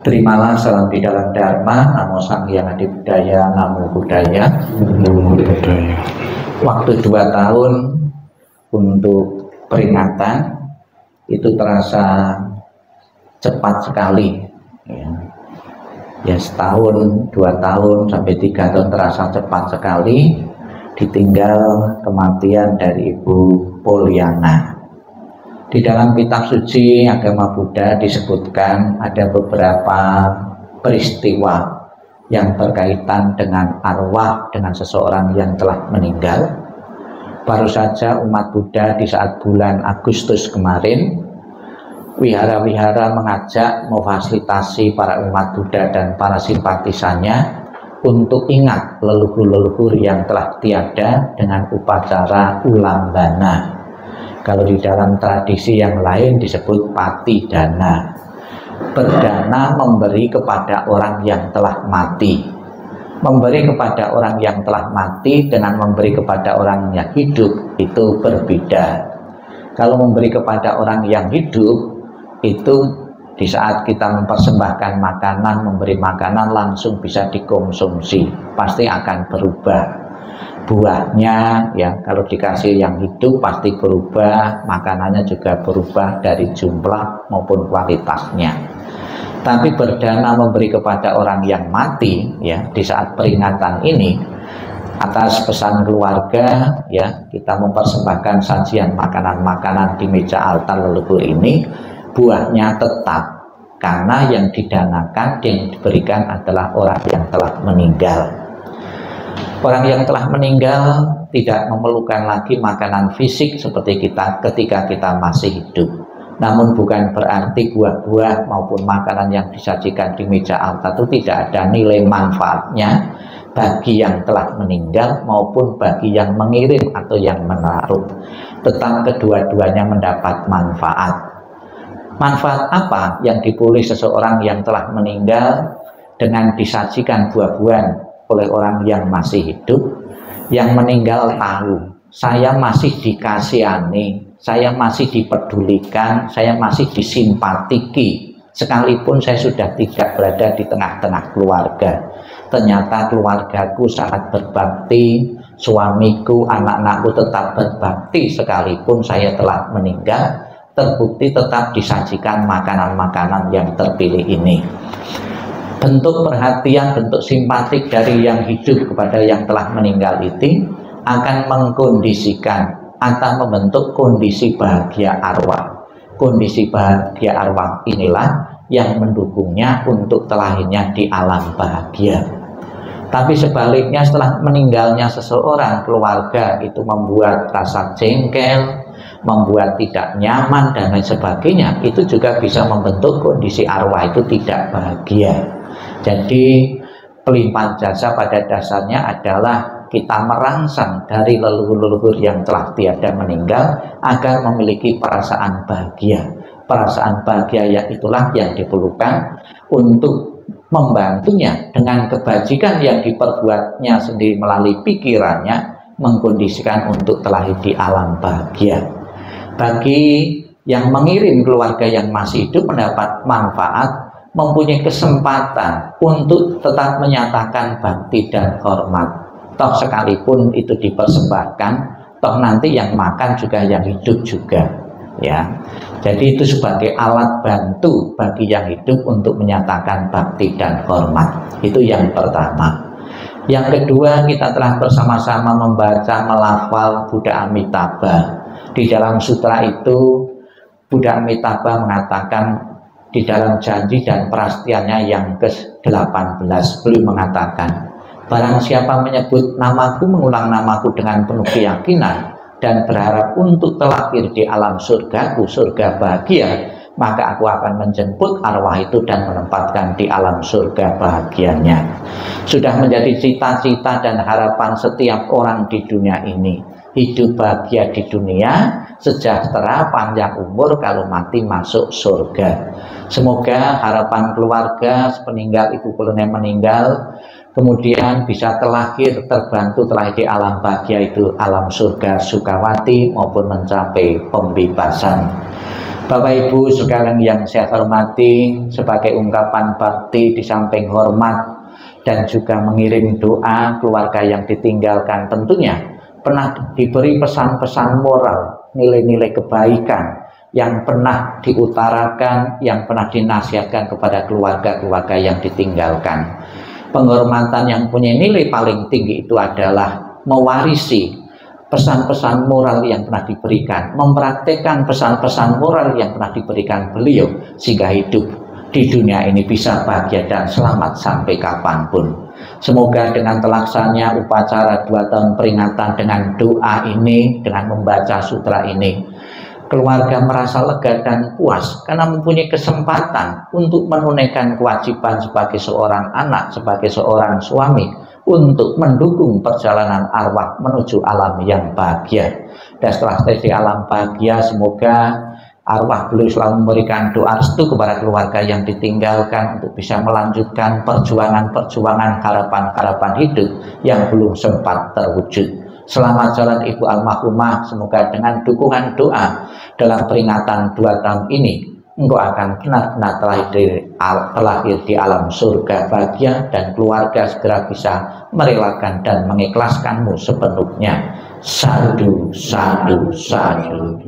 Terimalah salam di dalam Dharma, Namo Sang Hyang Adi Budaya, Namo Buddhaya. Waktu 2 tahun untuk peringatan itu terasa cepat sekali. Ya, setahun, 2 tahun, sampai 3 tahun terasa cepat sekali. Ditinggal kematian dari Ibu Pollyanna. Di dalam kitab suci agama Buddha disebutkan ada beberapa peristiwa yang berkaitan dengan arwah, dengan seseorang yang telah meninggal. Baru saja umat Buddha di saat bulan Agustus kemarin, wihara-wihara mengajak memfasilitasi para umat Buddha dan para simpatisannya untuk ingat leluhur-leluhur yang telah tiada dengan upacara ulambana. Kalau di dalam tradisi yang lain disebut pati dana. Berdana memberi kepada orang yang telah mati. Memberi kepada orang yang telah mati dengan memberi kepada orang yang hidup itu berbeda. Kalau memberi kepada orang yang hidup itu di saat kita mempersembahkan makanan, memberi makanan langsung bisa dikonsumsi, pasti akan berubah. Buahnya ya kalau dikasih yang hidup pasti berubah, makanannya juga berubah dari jumlah maupun kualitasnya. Tapi berdana memberi kepada orang yang mati ya di saat peringatan ini, atas pesan keluarga ya kita mempersembahkan sajian makanan-makanan di meja altar leluhur ini, buahnya tetap karena yang didanakan, yang diberikan adalah orang yang telah meninggal. Orang yang telah meninggal tidak memerlukan lagi makanan fisik seperti kita ketika kita masih hidup. Namun bukan berarti buah-buah maupun makanan yang disajikan di meja altar itu tidak ada nilai manfaatnya bagi yang telah meninggal maupun bagi yang mengirim atau yang menaruh. Tetap kedua-duanya mendapat manfaat. Manfaat apa yang dipulih seseorang yang telah meninggal dengan disajikan buah-buahan oleh orang yang masih hidup? Yang meninggal tahu, saya masih dikasihani, saya masih dipedulikan, saya masih disimpatiki, sekalipun saya sudah tidak berada di tengah-tengah keluarga. Ternyata keluargaku sangat berbakti, suamiku, anak-anakku tetap berbakti sekalipun saya telah meninggal, terbukti tetap disajikan makanan-makanan yang terpilih ini. Bentuk perhatian, bentuk simpatik dari yang hidup kepada yang telah meninggal itu akan mengkondisikan atau membentuk kondisi bahagia arwah. Kondisi bahagia arwah inilah yang mendukungnya untuk terlahirnya di alam bahagia. Tapi sebaliknya setelah meninggalnya seseorang, keluarga itu membuat rasa jengkel, membuat tidak nyaman dan lain sebagainya, itu juga bisa membentuk kondisi arwah itu tidak bahagia. Jadi pelimpahan jasa pada dasarnya adalah kita merangsang dari leluhur-leluhur yang telah tiada meninggal agar memiliki perasaan bahagia. Perasaan bahagia yang itulah yang diperlukan untuk membantunya dengan kebajikan yang diperbuatnya sendiri melalui pikirannya, mengkondisikan untuk terlahir di alam bahagia. Bagi yang mengirim keluarga yang masih hidup mendapat manfaat, mempunyai kesempatan untuk tetap menyatakan bakti dan hormat. Toh sekalipun itu dipersembahkan, toh nanti yang makan juga yang hidup juga ya. Jadi itu sebagai alat bantu bagi yang hidup untuk menyatakan bakti dan hormat. Itu yang pertama. Yang kedua, kita telah bersama-sama membaca melafal Buddha Amitabha. Di dalam sutra itu Buddha Amitabha mengatakan di dalam janji dan prastiannya yang ke-18, beliau mengatakan, barang siapa menyebut namaku, mengulang namaku dengan penuh keyakinan dan berharap untuk terlahir di alam surgaku, surga bahagia, maka aku akan menjemput arwah itu dan menempatkan di alam surga bahagianya. Sudah menjadi cita-cita dan harapan setiap orang di dunia ini, hidup bahagia di dunia, sejahtera, panjang umur, kalau mati masuk surga. Semoga harapan keluarga sepeninggal Ibu Pollyanna meninggal, kemudian bisa terlahir, terbantu terlahir di alam bahagia itu, alam surga Sukawati, maupun mencapai pembebasan. Bapak Ibu sekalian yang saya hormati, sebagai ungkapan bakti di samping hormat dan juga mengirim doa keluarga yang ditinggalkan, tentunya pernah diberi pesan-pesan moral, nilai-nilai kebaikan yang pernah diutarakan, yang pernah dinasihatkan kepada keluarga-keluarga yang ditinggalkan. Penghormatan yang punya nilai paling tinggi itu adalah mewarisi pesan-pesan moral yang pernah diberikan, mempraktekkan pesan-pesan moral yang pernah diberikan beliau, sehingga hidup di dunia ini bisa bahagia dan selamat sampai kapanpun. Semoga dengan terlaksananya upacara 2 tahun peringatan dengan doa ini, dengan membaca sutra ini, keluarga merasa lega dan puas karena mempunyai kesempatan untuk menunaikan kewajiban sebagai seorang anak, sebagai seorang suami, untuk mendukung perjalanan arwah menuju alam yang bahagia. Dan setelah di alam bahagia, semoga arwah beliau selalu memberikan doa restu kepada keluarga yang ditinggalkan untuk bisa melanjutkan perjuangan-perjuangan, harapan-harapan hidup yang belum sempat terwujud. Selamat jalan Ibu almarhumah, semoga dengan dukungan doa dalam peringatan 2 tahun ini, engkau akan benar-benar terlahir di alam surga bahagia, dan keluarga segera bisa merelakan dan mengikhlaskanmu sepenuhnya. Sadu, sadu, sadu.